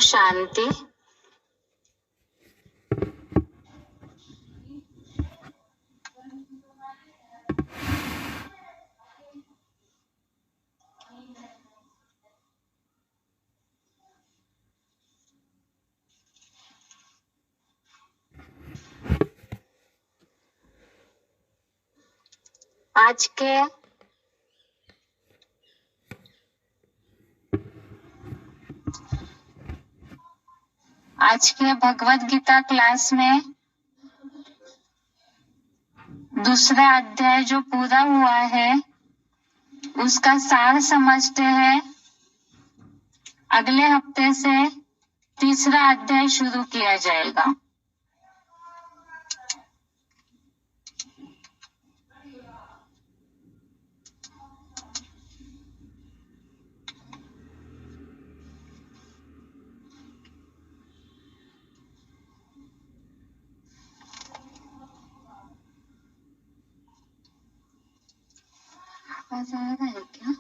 शांति। आज के भगवत गीता क्लास में दूसरा अध्याय जो पूरा हुआ है उसका सार समझते हैं। अगले हफ्ते से तीसरा अध्याय शुरू किया जाएगा। आवाज आ रहा है क्या?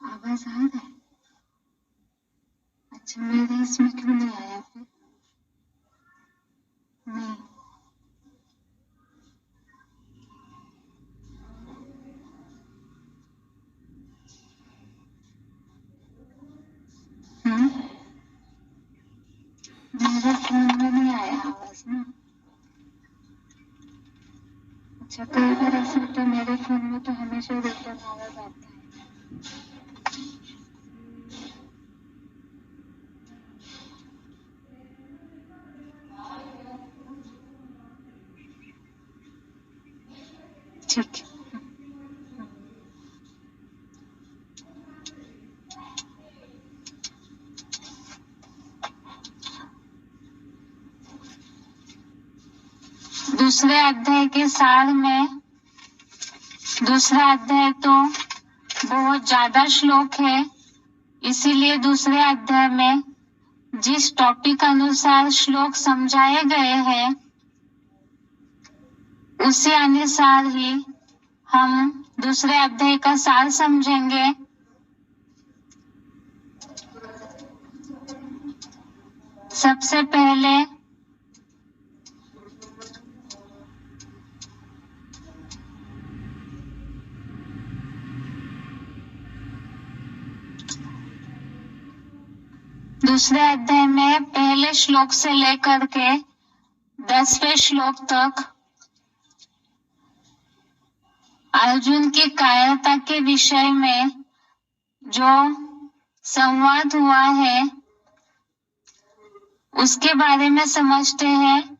आवाज आ रहा है? अच्छा, मेरे इसमें क्यों नहीं आया फिर? नहीं। मेरे फोन में नहीं आया आवाज ना। अच्छा, कई बार ऐसा होता है मेरे फोन में तो हमेशा रिटर्न आवाज आता है। ठीक है। दूसरे अध्याय के सार में दूसरा अध्याय तो बहुत ज्यादा श्लोक है, इसीलिए दूसरे अध्याय में जिस टॉपिक अनुसार श्लोक समझाए गए हैं उसी अनुसार ही हम दूसरे अध्याय का सार समझेंगे। सबसे पहले दूसरे अध्याय में पहले श्लोक से लेकर के 10वें श्लोक तक अर्जुन की कायरता के विषय में जो संवाद हुआ है उसके बारे में समझते हैं।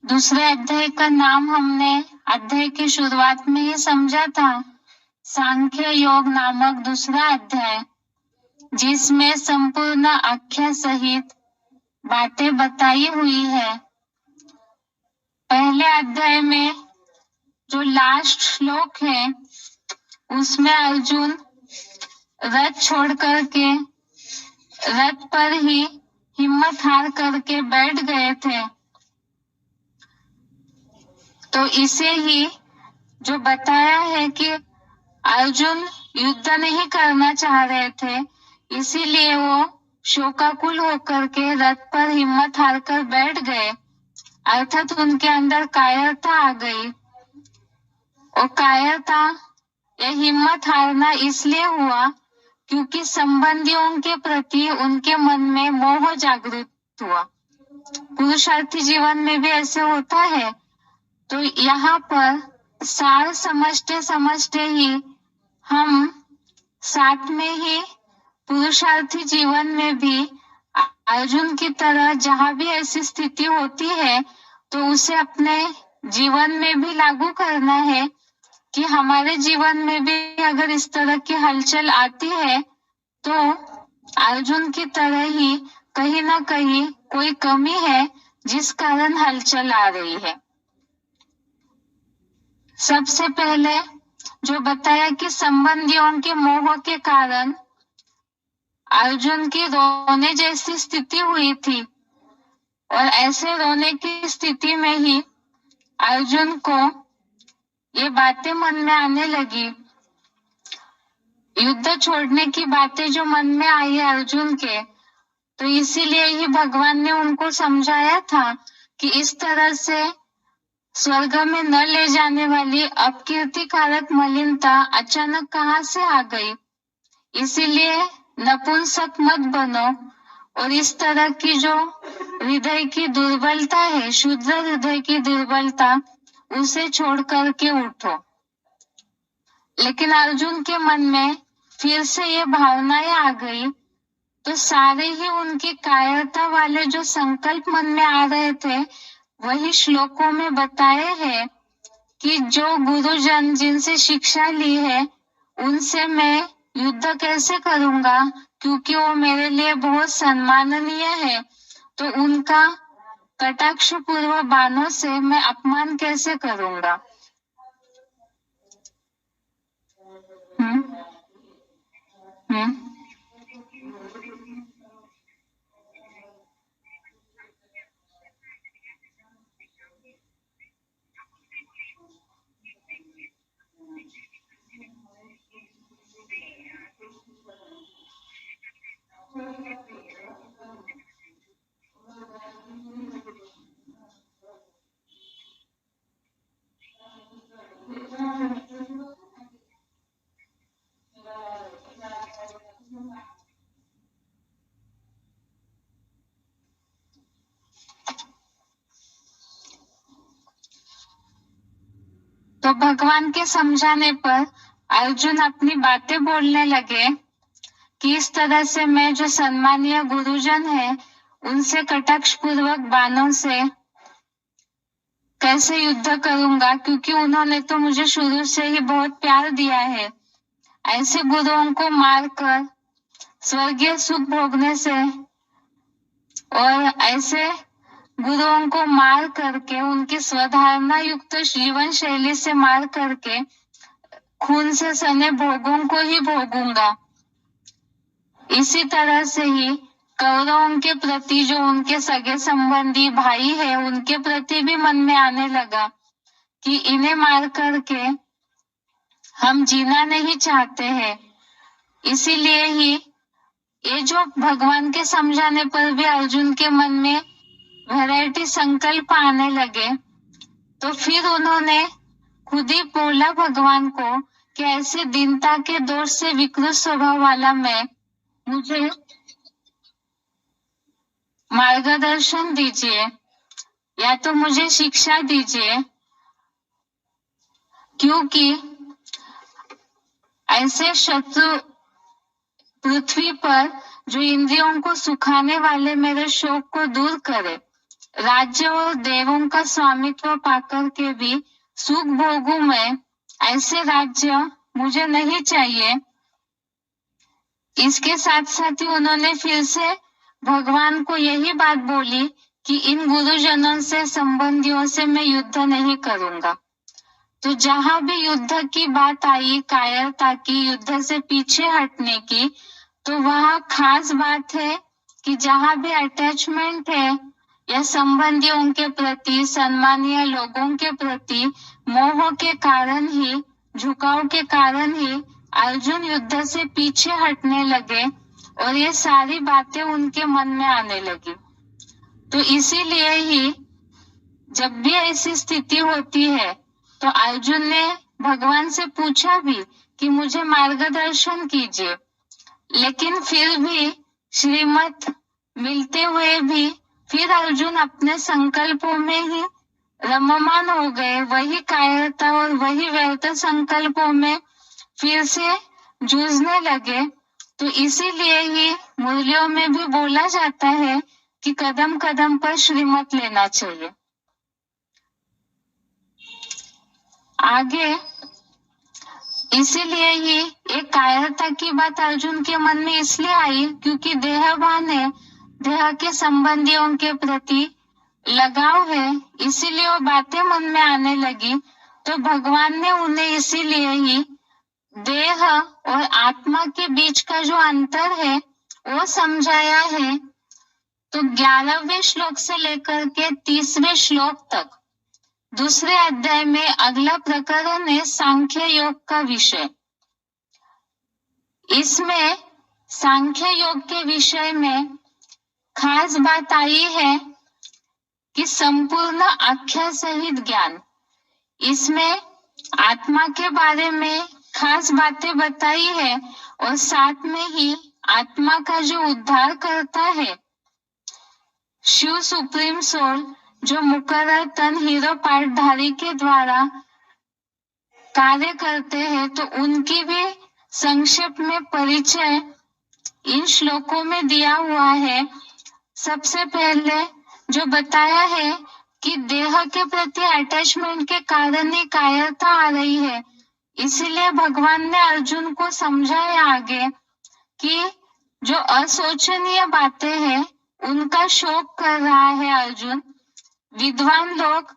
दूसरे अध्याय का नाम हमने अध्याय की शुरुआत में ही समझा था, सांख्य योग नामक दूसरा अध्याय, जिसमें संपूर्ण आख्या सहित बातें बताई हुई है। पहले अध्याय में जो लास्ट श्लोक है उसमें अर्जुन रथ छोड़ करके रथ पर ही हिम्मत हार करके बैठ गए थे। तो इसे ही जो बताया है कि अर्जुन युद्ध नहीं करना चाह रहे थे, इसीलिए वो शोकाकुल होकर के रथ पर हिम्मत हार कर बैठ गए, अर्थात उनके अंदर कायरता आ गई। और कायरता या हिम्मत हारना इसलिए हुआ क्योंकि संबंधियों के प्रति उनके मन में मोह जागृत हुआ। पुरुषार्थी जीवन में भी ऐसे होता है। तो यहाँ पर सार समझते समझते ही हम साथ में ही पुरुषार्थी जीवन में भी अर्जुन की तरह जहाँ भी ऐसी स्थिति होती है तो उसे अपने जीवन में भी लागू करना है कि हमारे जीवन में भी अगर इस तरह की हलचल आती है तो अर्जुन की तरह ही कहीं ना कहीं कोई कमी है जिस कारण हलचल आ रही है। सबसे पहले जो बताया कि संबंधियों के मोह के कारण अर्जुन की रोने जैसी स्थिति हुई थी, और ऐसे रोने की स्थिति में ही अर्जुन को ये बातें मन में आने लगी युद्ध छोड़ने की बातें जो मन में आई है अर्जुन के, तो इसीलिए ही भगवान ने उनको समझाया था कि इस तरह से स्वर्ग में न ले जाने वाली अपकीर्तिकारक मलिनता अचानक कहाँ से आ गई। इसीलिए नपुंसक मत बनो और इस तरह की जो हृदय की दुर्बलता है, शुद्ध हृदय की दुर्बलता, उसे छोड़ करके उठो। लेकिन अर्जुन के मन में फिर से ये भावनाएं आ गई, तो सारे ही उनकी कायरता वाले जो संकल्प मन में आ रहे थे, वही श्लोकों में बताए हैं कि जो गुरुजन जिनसे शिक्षा ली है, उनसे मैं युद्ध कैसे करूंगा, क्योंकि वो मेरे लिए बहुत सम्माननीय है, तो उनका कटाक्ष पूर्व बाणों से मैं अपमान कैसे करूंगा। हम्म हम्म तो भगवान के समझाने पर अर्जुन अपनी बातें बोलने लगे कि इस तरह से मैं जो सम्मानीय गुरुजन है, उनसे कटाक्ष पूर्वक बाणों से कैसे युद्ध करूंगा, क्योंकि उन्होंने तो मुझे शुरू से ही बहुत प्यार दिया है। ऐसे गुरुओं को मारकर स्वर्गीय सुख भोगने से और ऐसे गुरुओं को मार करके, उनकी स्वधारणा युक्त जीवन शैली से मार करके खून से सने भोगों को ही भोगूंगा। इसी तरह से ही कौरवों के प्रति जो उनके सगे संबंधी भाई है, उनके प्रति भी मन में आने लगा कि इन्हें मार करके हम जीना नहीं चाहते हैं। इसीलिए ही ये जो भगवान के समझाने पर भी अर्जुन के मन में वैरायटी संकल्प आने लगे, तो फिर उन्होंने खुद ही बोला भगवान को कि ऐसे दीनता के दोष से विकृत स्वभाव वाला मैं, मुझे मार्गदर्शन दीजिए या तो मुझे शिक्षा दीजिए, क्योंकि ऐसे शत्रु पृथ्वी पर जो इंद्रियों को सुखाने वाले मेरे शोक को दूर करे, राज्य और देवों का स्वामित्व पाकर के भी सुख भोगूं मैं, ऐसे राज्य मुझे नहीं चाहिए। इसके साथ साथ ही उन्होंने फिर से भगवान को यही बात बोली कि इन गुरुजनों से, संबंधियों से मैं युद्ध नहीं करूंगा। तो जहां भी युद्ध की बात आई, कायरता की, युद्ध से पीछे हटने की, तो वहां खास बात है कि जहां भी अटैचमेंट है या संबंधियों के प्रति, सम्मानीय लोगों के प्रति मोह के कारण ही, झुकाव के कारण ही अर्जुन युद्ध से पीछे हटने लगे और ये सारी बातें उनके मन में आने लगी। तो इसीलिए ही जब भी ऐसी स्थिति होती है, तो अर्जुन ने भगवान से पूछा भी कि मुझे मार्गदर्शन कीजिए, लेकिन फिर भी श्रीमत मिलते हुए भी फिर अर्जुन अपने संकल्पों में ही रममान हो गए, वही कायरता और वही व्यर्थ संकल्पों में फिर से जूझने लगे। तो इसीलिए ही मुरलियों में भी बोला जाता है कि कदम कदम पर श्रीमत लेना चाहिए। आगे इसीलिए ही एक कायरता की बात अर्जुन के मन में इसलिए आई क्योंकि देहभान है, देह के संबंधियों के प्रति लगाव है, इसीलिए वो बातें मन में आने लगी। तो भगवान ने उन्हें इसीलिए ही देह और आत्मा के बीच का जो अंतर है वो समझाया है। तो 11वें श्लोक से लेकर के 30वें श्लोक तक दूसरे अध्याय में अगला प्रकरण है सांख्य योग का विषय। इसमें सांख्य योग के विषय में खास बात आई है कि संपूर्ण आख्या सहित ज्ञान। इसमें आत्मा के बारे में खास बातें बताई है और साथ में ही आत्मा का जो उद्धार करता है, शिव सुप्रीम सोल जो मुकर्रर तन हीरो पाठधारी के द्वारा कार्य करते हैं, तो उनकी भी संक्षेप में परिचय इन श्लोकों में दिया हुआ है। सबसे पहले जो बताया है कि देह के प्रति अटैचमेंट के कारण ही कायरता आ रही है, इसलिए भगवान ने अर्जुन को समझाया आगे कि जो असोचनीय बातें हैं उनका शोक कर रहा है अर्जुन। विद्वान लोग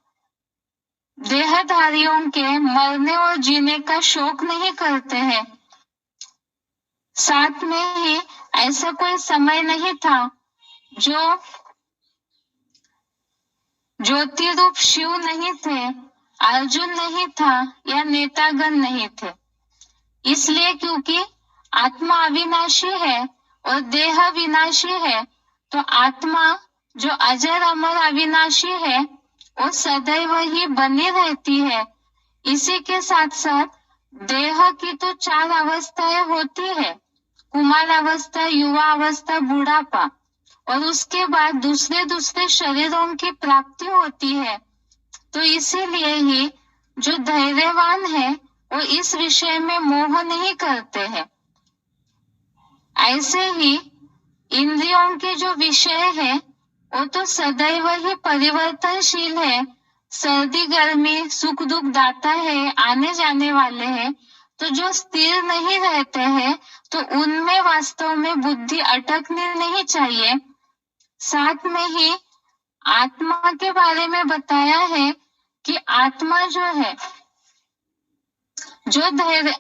देहधारियों के मरने और जीने का शोक नहीं करते हैं। साथ में ही ऐसा कोई समय नहीं था जो ज्योति रूप शिव नहीं थे, अर्जुन नहीं था या नेतागण नहीं थे। इसलिए क्योंकि आत्मा अविनाशी है और देह विनाशी है, तो आत्मा जो अजर अमर अविनाशी है वो सदैव ही बनी रहती है। इसी के साथ साथ देह की तो 4 अवस्थाएं होती है, कुमार अवस्था, युवा अवस्था, बुढ़ापा, और उसके बाद दूसरे दूसरे शरीरों की प्राप्ति होती है। तो इसीलिए ही जो धैर्यवान है वो इस विषय में मोह नहीं करते हैं। ऐसे ही इंद्रियों के जो विषय है वो तो सदैव ही परिवर्तनशील है। सर्दी गर्मी सुख दुख दाता है, आने जाने वाले हैं। तो जो स्थिर नहीं रहते हैं तो उनमें वास्तव में बुद्धि अटकनी नहीं चाहिए। साथ में ही आत्मा के बारे में बताया है कि आत्मा जो है, जो धैर्य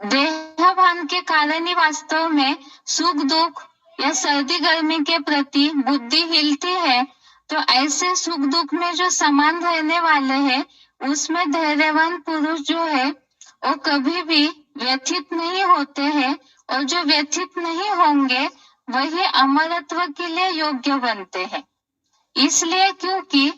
देहभान के कारण ही वास्तव में सुख दुख या सर्दी गर्मी के प्रति बुद्धि हिलती है। तो ऐसे सुख दुख में जो समान रहने वाले हैं उसमें धैर्यवान पुरुष जो है वो कभी भी व्यथित नहीं होते हैं, और जो व्यथित नहीं होंगे वही अमरत्व के लिए योग्य बनते हैं। इसलिए क्योंकि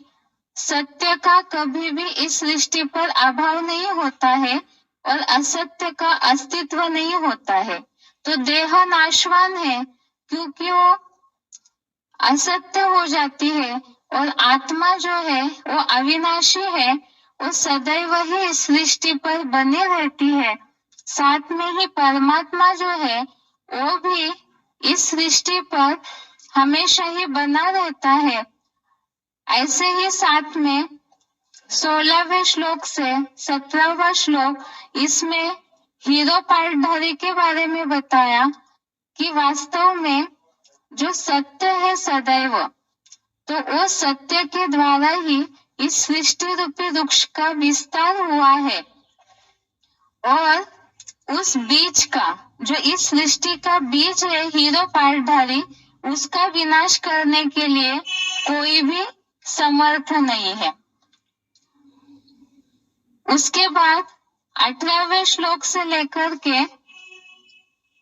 सत्य का कभी भी इस सृष्टि पर अभाव नहीं होता है और असत्य का अस्तित्व नहीं होता है। तो देह नाशवान है क्योंकि वो असत्य हो जाती है, और आत्मा जो है वो अविनाशी है, वो सदैव ही इस सृष्टि पर बनी रहती है। साथ में ही परमात्मा जो है वो भी इस सृष्टि पर हमेशा ही बना रहता है। ऐसे ही साथ में 16वें श्लोक से 17वां श्लोक, इसमें हीरो पाठधारी के बारे में बताया कि वास्तव में जो सत्य है सदैव, तो वो सत्य के द्वारा ही इस सृष्टि रूपी वृक्ष का विस्तार हुआ है, और उस बीज का जो इस सृष्टि का बीज है हीरो पाठधारी, उसका विनाश करने के लिए कोई भी समर्थ नहीं है। उसके बाद 18वें श्लोक से लेकर के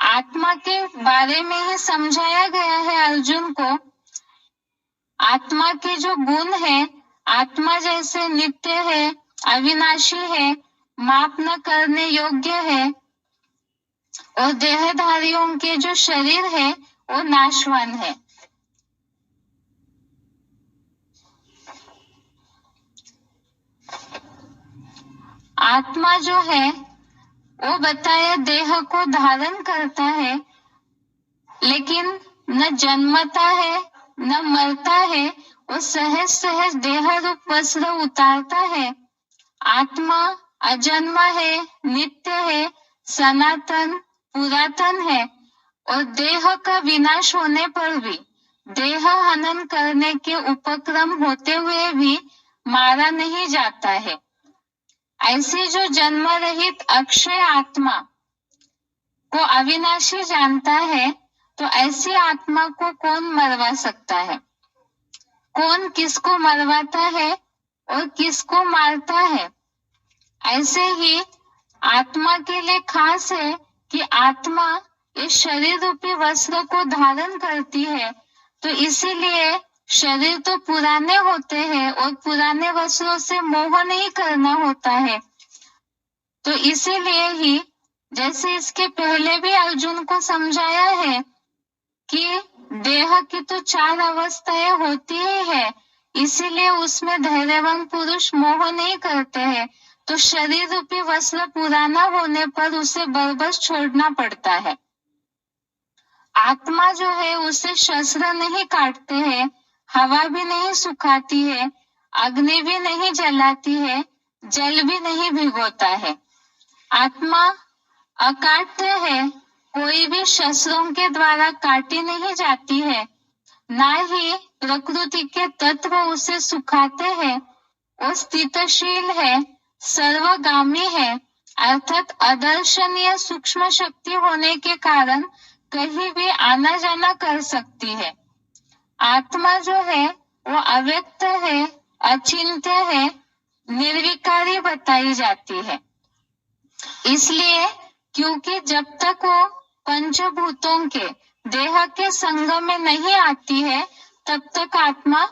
आत्मा के बारे में ही समझाया गया है अर्जुन को। आत्मा के जो गुण है, आत्मा जैसे नित्य है, अविनाशी है, माप न करने योग्य है, और देहधारियों के जो शरीर है वो नाशवान है। आत्मा जो है वो बताया देह को धारण करता है, लेकिन न जन्मता है न मरता है, वो सहज सहज देह रूप वस्त्र उतारता है। आत्मा अजन्मा है, नित्य है, सनातन पुरातन है, और देह का विनाश होने पर भी देह हनन करने के उपक्रम होते हुए भी मारा नहीं जाता है। ऐसी जो जन्म रहित अक्षय आत्मा को अविनाशी जानता है, तो ऐसी आत्मा को कौन मरवा सकता है? कौन किसको मरवाता है और किसको मारता है? ऐसे ही आत्मा के लिए खास है कि आत्मा इस शरीर रूपी वस्त्र को धारण करती है, तो इसीलिए शरीर तो पुराने होते हैं और पुराने वस्त्रों से मोह नहीं करना होता है। तो इसीलिए ही जैसे इसके पहले भी अर्जुन को समझाया है कि देह की तो 4 अवस्थाएं होती ही है, इसीलिए उसमें धैर्यवान पुरुष मोह नहीं करते हैं। तो शरीर रूपी वस्त्र पुराना होने पर उसे बरबस छोड़ना पड़ता है। आत्मा जो है उसे शस्त्र नहीं काटते हैं, हवा भी नहीं सुखाती है, अग्नि भी नहीं जलाती है, जल भी नहीं भिगोता है। आत्मा अकाट्य है, कोई भी शस्त्रों के द्वारा काटी नहीं जाती है, ना ही प्रकृति के तत्व उसे सुखाते हैं। वो स्थितशील है, सर्वगामी है, अर्थात अदर्शनीय सूक्ष्म शक्ति होने के कारण कहीं भी आना जाना कर सकती है। आत्मा जो है वो अव्यक्त है, अचिंत्य है, निर्विकारी बताई जाती है। इसलिए क्योंकि जब तक वो पंचभूतों के देह के संग में नहीं आती है, तब तक आत्मा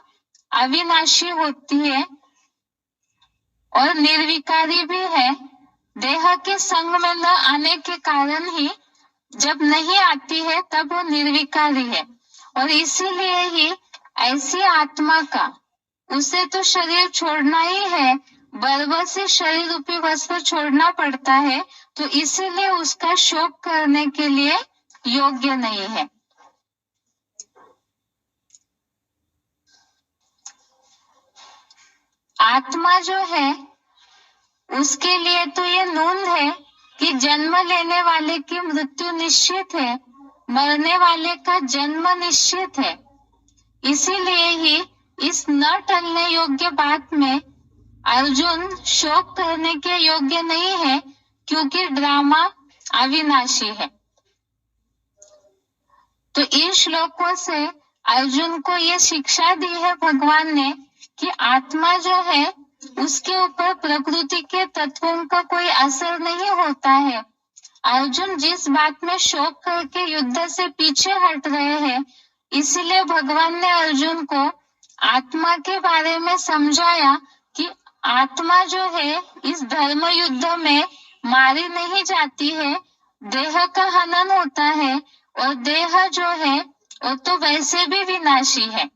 अविनाशी होती है और निर्विकारी भी है। देह के संग में न आने के कारण ही जब नहीं आती है तब वो निर्विकारी है, और इसीलिए ही ऐसी आत्मा का उसे तो शरीर छोड़ना ही है, बर्बर से शरीर रूपी वस्त्र छोड़ना पड़ता है, तो इसीलिए उसका शोक करने के लिए योग्य नहीं है। आत्मा जो है उसके लिए तो ये नूंद है कि जन्म लेने वाले की मृत्यु निश्चित है, मरने वाले का जन्म निश्चित है। इसीलिए ही इस न टलने योग्य बात में अर्जुन शोक करने के योग्य नहीं है, क्योंकि ड्रामा अविनाशी है। तो इन श्लोकों से अर्जुन को ये शिक्षा दी है भगवान ने कि आत्मा जो है उसके ऊपर प्रकृति के तत्वों का कोई असर नहीं होता है। अर्जुन जिस बात में शोक करके युद्ध से पीछे हट रहे हैं, इसलिए भगवान ने अर्जुन को आत्मा के बारे में समझाया कि आत्मा जो है इस धर्म युद्ध में मारी नहीं जाती है, देह का हनन होता है, और देह जो है वो तो वैसे भी विनाशी है।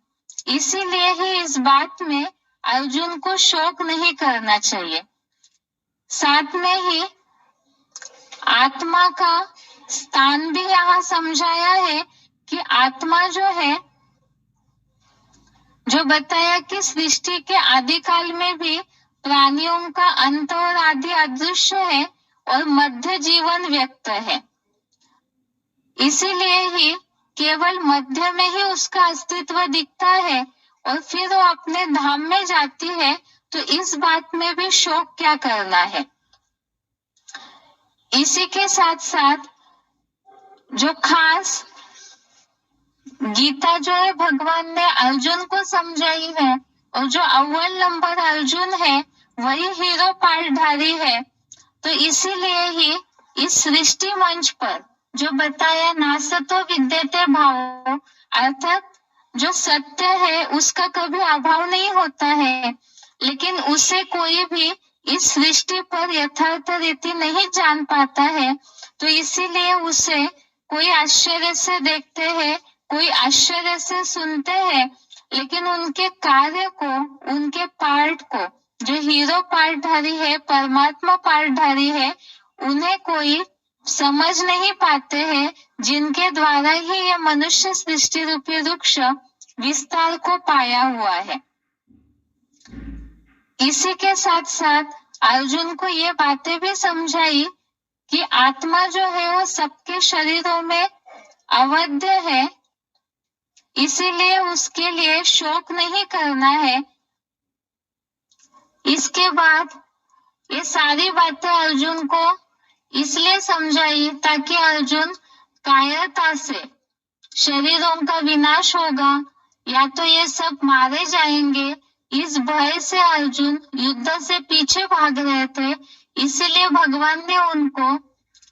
इसीलिए ही इस बात में अर्जुन को शोक नहीं करना चाहिए। साथ में ही आत्मा का स्थान भी यहाँ समझाया है कि आत्मा जो है, जो बताया कि सृष्टि के आदिकाल में भी प्राणियों का अंत और आदि अदृश्य है और मध्य जीवन व्यक्त है। इसीलिए ही केवल मध्य में ही उसका अस्तित्व दिखता है और फिर वो अपने धाम में जाती है, तो इस बात में भी शोक क्या करना है। इसी के साथ साथ जो खास गीता जो है भगवान ने अर्जुन को समझाई है, और जो अव्वल नंबर अर्जुन है वही हीरो पाठधारी है। तो इसीलिए ही इस सृष्टि मंच पर जो बताया नासतो विद्यते भावो, अर्थात जो सत्य है उसका कभी अभाव नहीं होता है, लेकिन उसे कोई भी इस सृष्टि पर यथार्थ रीति नहीं जान पाता है। तो इसीलिए उसे कोई आश्चर्य से देखते हैं, कोई आश्चर्य से सुनते हैं, लेकिन उनके कार्य को, उनके पार्ट को, जो हीरो पार्टधारी है, परमात्मा पार्टधारी है, उन्हें कोई समझ नहीं पाते हैं, जिनके द्वारा ही यह मनुष्य सृष्टि रूपी वृक्ष विस्तार को पाया हुआ है। इसी के साथ साथ अर्जुन को ये बातें भी समझाई कि आत्मा जो है वो सबके शरीरों में अवध्य है, इसीलिए उसके लिए शोक नहीं करना है। इसके बाद ये सारी बातें अर्जुन को इसलिए समझाई ताकि अर्जुन कायरता से शरीरों का विनाश होगा या तो ये सब मारे जाएंगे, इस भय से अर्जुन युद्ध से पीछे भाग रहे थे। इसीलिए भगवान ने उनको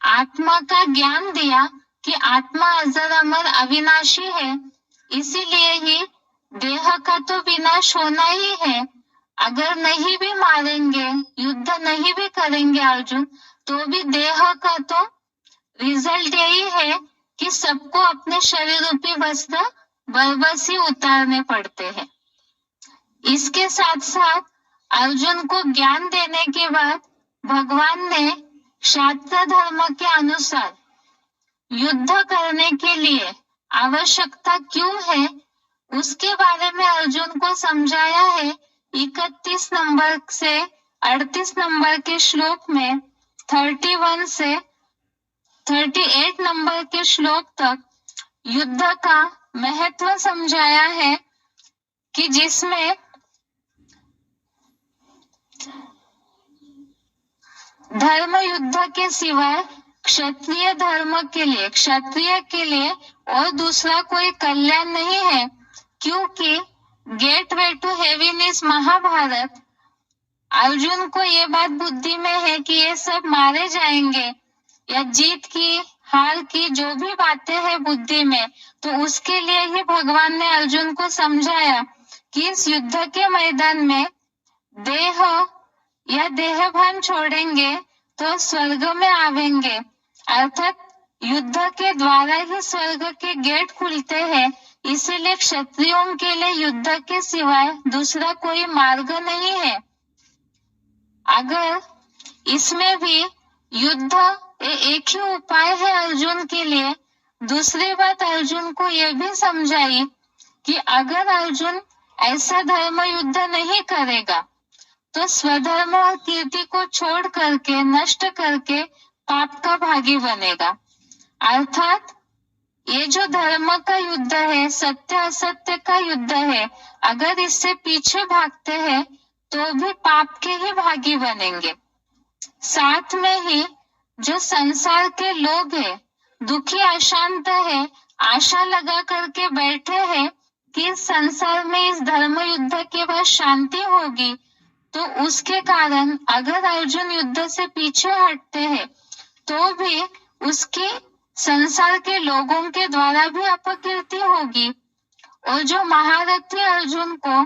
आत्मा का ज्ञान दिया कि आत्मा अजर अमर अविनाशी है। इसीलिए ही देह का तो विनाश होना ही है। अगर नहीं भी मारेंगे, युद्ध नहीं भी करेंगे अर्जुन, तो भी देह का तो रिजल्ट यही है कि सबको अपने शरीर रूपी वस्त्र बरबस ही उतारने पड़ते हैं। इसके साथ साथ अर्जुन को ज्ञान देने के बाद भगवान ने शास्त्र धर्म के अनुसार युद्ध करने के लिए आवश्यकता क्यों है, उसके बारे में अर्जुन को समझाया है। 31 नंबर से 38 नंबर के श्लोक में 31 से 38 नंबर के श्लोक तक युद्ध का महत्व समझाया है कि जिसमें धर्म युद्ध के सिवाय क्षत्रिय के लिए और दूसरा कोई कल्याण नहीं है, क्योंकि gateway to heaven is Mahabharat. Arjun को ये बात बुद्धि में है कि ये सब मारे जाएंगे, या जीत की हार की जो भी बातें हैं बुद्धि में, तो उसके लिए ही भगवान ने अर्जुन को समझाया कि इस युद्ध के मैदान में देह या देह भान छोड़ेंगे तो स्वर्ग में आवेंगे। अर्थात युद्ध के द्वारा ही स्वर्ग के गेट खुलते हैं। इसीलिए क्षत्रियों के लिए युद्ध के सिवाय दूसरा कोई मार्ग नहीं है। अगर इसमें भी युद्ध एक ही उपाय है अर्जुन के लिए। दूसरी बात अर्जुन को यह भी समझाई कि अगर अर्जुन ऐसा धर्म युद्ध नहीं करेगा तो स्वधर्म और कीर्ति को छोड़ करके, नष्ट करके पाप का भागी बनेगा। अर्थात ये जो धर्म का युद्ध है, सत्य असत्य का युद्ध है, अगर इससे पीछे भागते हैं तो भी पाप के ही भागी बनेंगे। साथ में ही जो संसार के लोग हैं, दुखी अशांत है, आशा लगा करके बैठे हैं कि इस संसार में इस धर्म युद्ध के बाद शांति होगी, तो उसके कारण अगर अर्जुन युद्ध से पीछे हटते हैं तो भी उसकी संसार के लोगों के द्वारा भी अपकीर्ति होगी। और जो महारथी अर्जुन को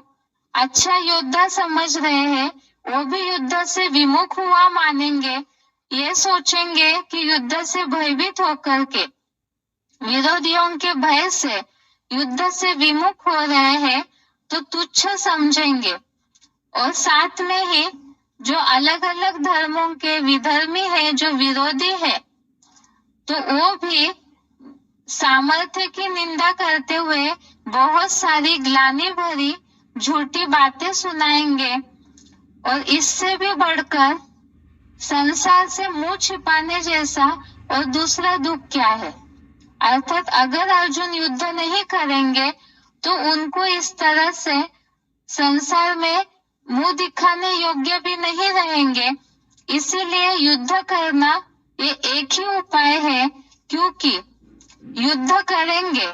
अच्छा योद्धा समझ रहे हैं, वो भी युद्ध से विमुख हुआ मानेंगे। ये सोचेंगे कि युद्ध से भयभीत होकर के, विरोधियों के भय से युद्ध से विमुख हो रहे हैं तो तुच्छ समझेंगे। और साथ में ही जो अलग अलग धर्मों के विधर्मी है, जो विरोधी है, तो वो भी सामर्थ्य की निंदा करते हुए बहुत सारी ग्लानि भरी झूठी बातें सुनाएंगे। और इससे भी बढ़कर संसार से मुंह छिपाने जैसा और दूसरा दुख क्या है। अर्थात अगर अर्जुन युद्ध नहीं करेंगे तो उनको इस तरह से संसार में मुंह दिखाने योग्य भी नहीं रहेंगे। इसीलिए युद्ध करना ये एक ही उपाय है, क्योंकि युद्ध करेंगे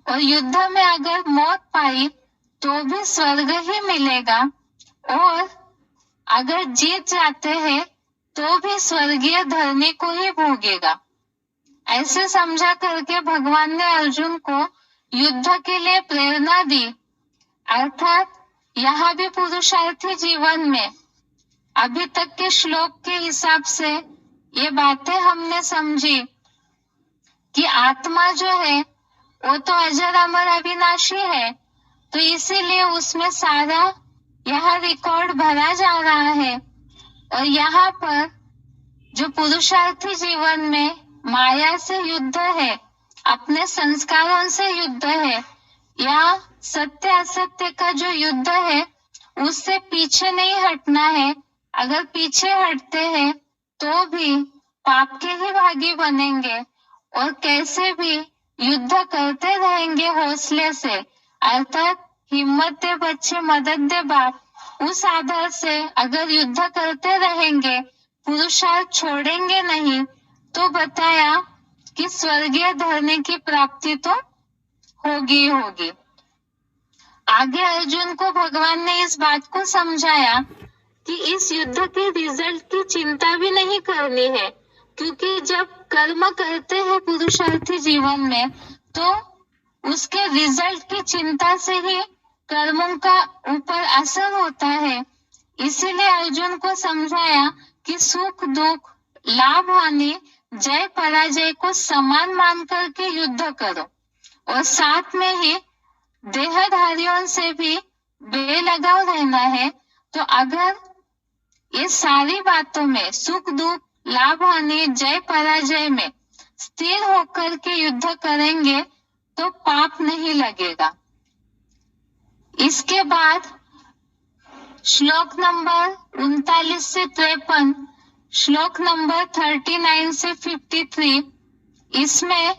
और युद्ध में अगर मौत पाई तो भी स्वर्ग ही मिलेगा, और अगर जीत जाते हैं तो भी स्वर्गीय धरनी को ही भोगेगा। ऐसे समझा करके भगवान ने अर्जुन को युद्ध के लिए प्रेरणा दी। अर्थात यहाँ भी पुरुषार्थी जीवन में अभी तक के श्लोक के हिसाब से ये बातें हमने समझी कि आत्मा जो है वो तो अजर अमर अविनाशी है, तो इसीलिए उसमें सारा यह रिकॉर्ड भरा जा रहा है। और यहाँ पर जो पुरुषार्थी जीवन में माया से युद्ध है, अपने संस्कारों से युद्ध है, या सत्य असत्य का जो युद्ध है उससे पीछे नहीं हटना है। अगर पीछे हटते हैं तो भी पाप के ही भागी बनेंगे और कैसे भी युद्ध करते रहेंगे हौसले से। अर्थात हिम्मत दे बच्चे मदद दे बाप, उस आधार से अगर युद्ध करते रहेंगे, पुरुषार्थ छोड़ेंगे नहीं, तो बताया कि स्वर्गीय धरने की प्राप्ति तो होगी होगी। आगे अर्जुन को भगवान ने इस बात को समझाया कि इस युद्ध के रिजल्ट की चिंता भी नहीं करनी है, क्योंकि जब कर्म करते हैं पुरुषार्थी जीवन में तो उसके रिजल्ट की चिंता से ही कर्मों का ऊपर असर होता है। इसीलिए अर्जुन को समझाया कि सुख दुख, लाभ हानि, जय पराजय को समान मान करके युद्ध करो और साथ में ही देहधारियों से भी बेलगाव रहना है। तो अगर ये सारी बातों में सुख दुख, लाभ हानि, जय पराजय में स्थिर होकर के युद्ध करेंगे तो पाप नहीं लगेगा। इसके बाद श्लोक नंबर 39 से 53, श्लोक नंबर 39 से 53, इसमें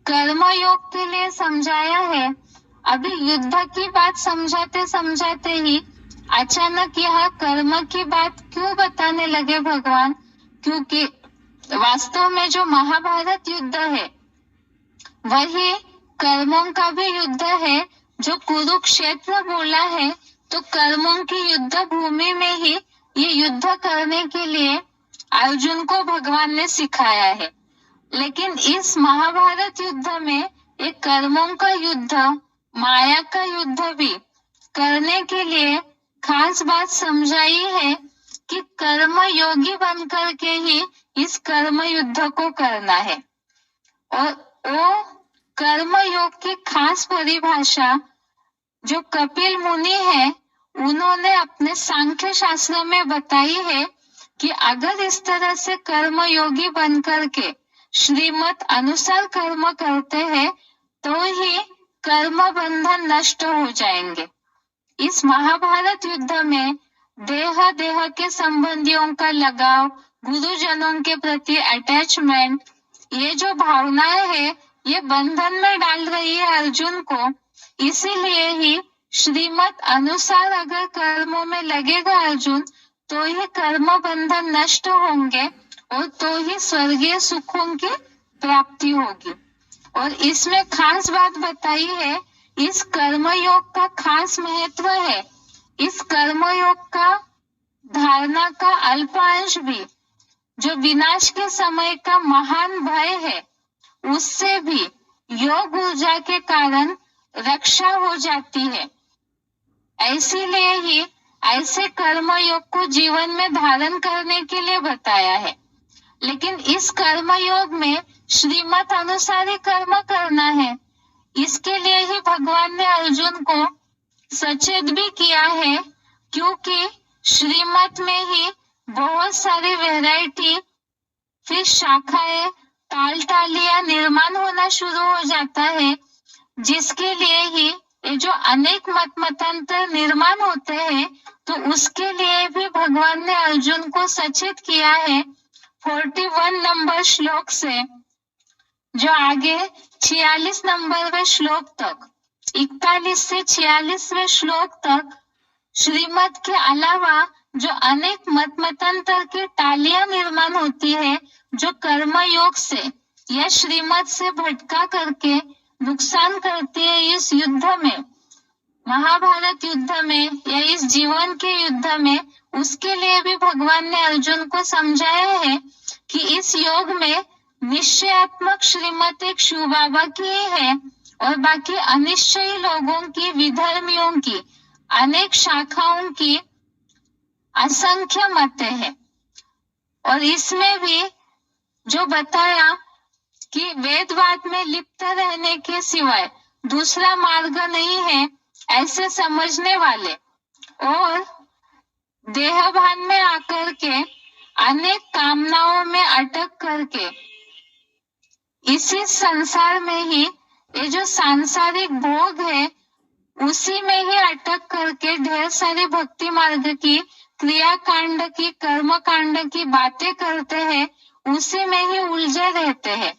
कर्मयोग के लिए समझाया है। अभी युद्ध की बात समझाते समझाते ही अचानक यह कर्म की बात क्यों बताने लगे भगवान? क्योंकि वास्तव में जो महाभारत युद्ध है वही कर्मों का भी युद्ध है। जो कुरुक्षेत्र बोला है तो कर्मों की युद्ध भूमि में ही ये युद्ध करने के लिए अर्जुन को भगवान ने सिखाया है। लेकिन इस महाभारत युद्ध में एक कर्मों का युद्ध, माया का युद्ध भी करने के लिए खास बात समझाई है कि कर्म योगी बनकर के ही इस कर्म युद्ध को करना है। और वो कर्म योग की खास परिभाषा जो कपिल मुनि है उन्होंने अपने सांख्य शास्त्र में बताई है कि अगर इस तरह से कर्म योगी बनकर के श्रीमत अनुसार कर्म करते हैं तो ही कर्म बंधन नष्ट हो जाएंगे। इस महाभारत युद्ध में देह के संबंधियों का लगाव, गुरुजनों के प्रति अटैचमेंट, ये जो भावनाएं है ये बंधन में डाल रही है अर्जुन को। इसीलिए ही श्रीमत अनुसार अगर कर्मों में लगेगा अर्जुन तो ही कर्म बंधन नष्ट होंगे और तो ही स्वर्गीय सुखों की प्राप्ति होगी। और इसमें खास बात बताई है, इस कर्मयोग का खास महत्व है। इस कर्मयोग का धारणा का अल्पांश भी जो विनाश के समय का महान भय है उससे भी योग ऊर्जा के कारण रक्षा हो जाती है। इसीलिए ही ऐसे कर्मयोग को जीवन में धारण करने के लिए बताया है। लेकिन इस कर्मयोग में श्रीमत अनुसार ही कर्म करना है। इसके लिए ही भगवान ने अर्जुन को सचेत भी किया है, क्योंकि श्रीमत में ही बहुत सारी वैरायटी, फिर शाखाएं, ताल टालियां निर्माण होना शुरू हो जाता है, जिसके लिए ही ये जो अनेक मतांतर निर्माण होते हैं तो उसके लिए भी भगवान ने अर्जुन को सचेत किया है। 41 नंबर श्लोक से जो आगे 46 नंबरवें श्लोक तक, 41 से 46वें श्लोक तक श्रीमत के अलावा जो अनेक मतांतर की टालियां निर्माण होती है जो कर्म योग से या श्रीमत से भटका करके नुकसान करती है इस युद्ध में, महाभारत युद्ध में या इस जीवन के युद्ध में, उसके लिए भी भगवान ने अर्जुन को समझाया है कि इस योग में निश्चयात्मक श्रीमत एक शिव बाबा की ही है और बाकी अनिश्चयी लोगों की, विधर्मियों की अनेक शाखाओं की असंख्य मतें हैं। और इसमें भी जो बताया कि वेदवाद में लिप्त रहने के सिवाय दूसरा मार्ग नहीं है ऐसे समझने वाले और देहभान में आकर के अनेक कामनाओं में अटक करके इसी संसार में ही ये जो सांसारिक भोग है उसी में ही अटक करके ढेर सारी भक्ति मार्ग की, क्रिया कांड की, कर्म कांड की बातें करते हैं, उसी में ही उलझे रहते हैं।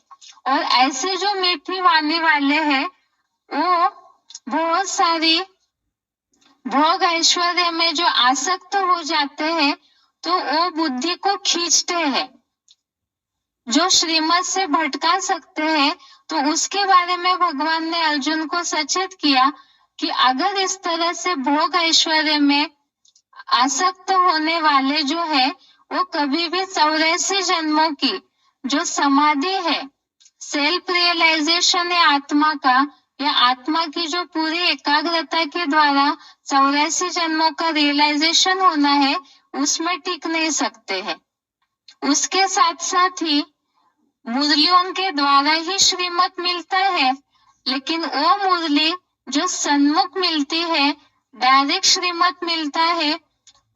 और ऐसे जो मीठी वाणी वाले हैं वो बहुत सारी भोग ऐश्वर्य में जो आसक्त हो जाते हैं तो वो बुद्धि को खींचते हैं, जो श्रीमत से भटका सकते हैं। तो उसके बारे में भगवान ने अर्जुन को सचेत किया कि अगर इस तरह से भोग ऐश्वर्य में आसक्त होने वाले जो है वो कभी भी 84 जन्मों की जो समाधि है, सेल्फ रियलाइजेशन है आत्मा का, या आत्मा की जो पूरी एकाग्रता के द्वारा 84 जन्मों का रियलाइजेशन होना है, उसमें टिक नहीं सकते हैं। उसके साथ साथ ही मुरलियों के द्वारा ही श्रीमत मिलता है, लेकिन वो मुरली जो सन्मुख मिलती है, डायरेक्ट श्रीमत मिलता है,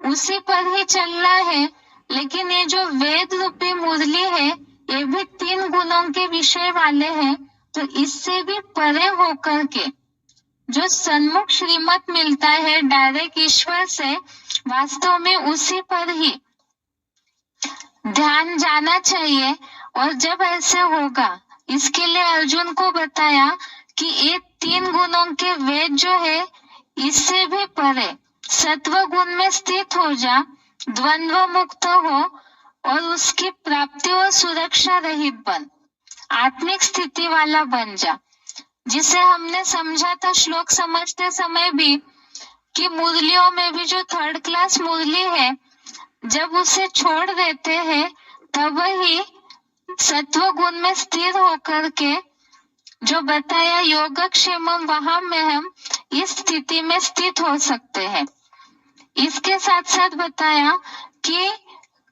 उसी पर ही चलना है। लेकिन ये जो वेद रूपी मुरली है, ये भी 3 गुणों के विषय वाले हैं, तो इससे भी परे होकर के जो सन्मुख श्रीमत मिलता है डायरेक्ट ईश्वर से, वास्तव में उसी पर ही ध्यान जाना चाहिए। और जब ऐसे होगा, इसके लिए अर्जुन को बताया कि ये 3 गुणों के वेद जो है, इससे भी परे सत्व गुण में स्थित हो जा, द्वंद्व मुक्त हो और उसकी प्राप्ति और सुरक्षा रहित बन, आत्मिक स्थिति वाला बन जा। जिसे हमने समझा था श्लोक समझते समय भी कि मुरलियों में भी जो 3rd क्लास मुरली है, जब उसे छोड़ देते हैं तब ही सत्व गुण में स्थिर होकर के जो बताया योगक्षेमम वहां में हम इस स्थिति में स्थित हो सकते हैं। इसके साथ साथ बताया कि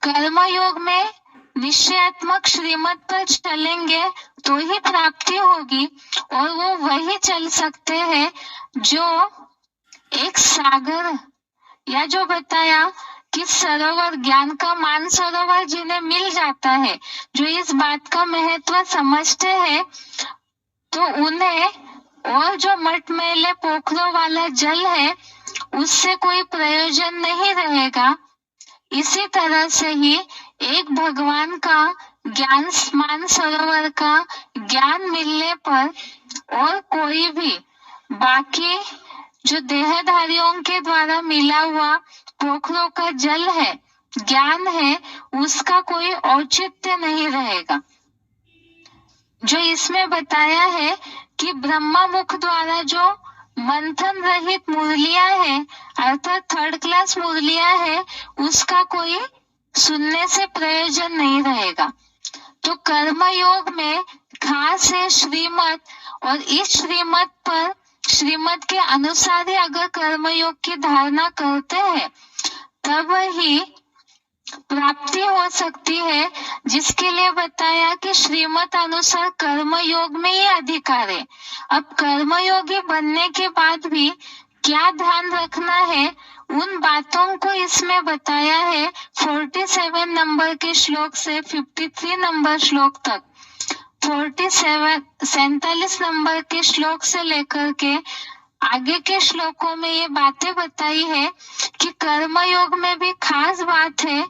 कर्मयोग में निश्चयात्मक श्रीमत पर चलेंगे तो ही प्राप्ति होगी, और वो वही चल सकते हैं जो एक सागर, या जो बताया कि सरोवर, ज्ञान का मान सरोवर जिन्हें मिल जाता है, जो इस बात का महत्व समझते हैं, तो उन्हें और जो मटमैले पोखरों वाला जल है उससे कोई प्रयोजन नहीं रहेगा। इसी तरह से ही एक भगवान का ज्ञान मान सरोवर का ज्ञान मिलने पर और कोई भी बाकी जो देहधारियों के द्वारा मिला हुआ पोखरों का जल है, ज्ञान है, उसका कोई औचित्य नहीं रहेगा। जो इसमें बताया है कि ब्रह्मा मुख द्वारा जो मंथन रहित मुरलियां है, अर्थात 3rd क्लास मुरलियां है, उसका कोई सुनने से प्रयोजन नहीं रहेगा। तो कर्मयोग में खास है श्रीमत, और इस श्रीमत के अनुसार ही अगर कर्मयोग की धारणा करते हैं तब ही प्राप्ति हो सकती है। जिसके लिए बताया कि श्रीमत अनुसार कर्मयोग में ही अधिकार है। अब कर्मयोगी बनने के बाद भी क्या ध्यान रखना है, उन बातों को इसमें बताया है 47 नंबर के श्लोक से 53 नंबर श्लोक तक। 47 नंबर के श्लोक से लेकर के आगे के श्लोकों में ये बातें बताई है कि कर्मयोग में भी खास बात है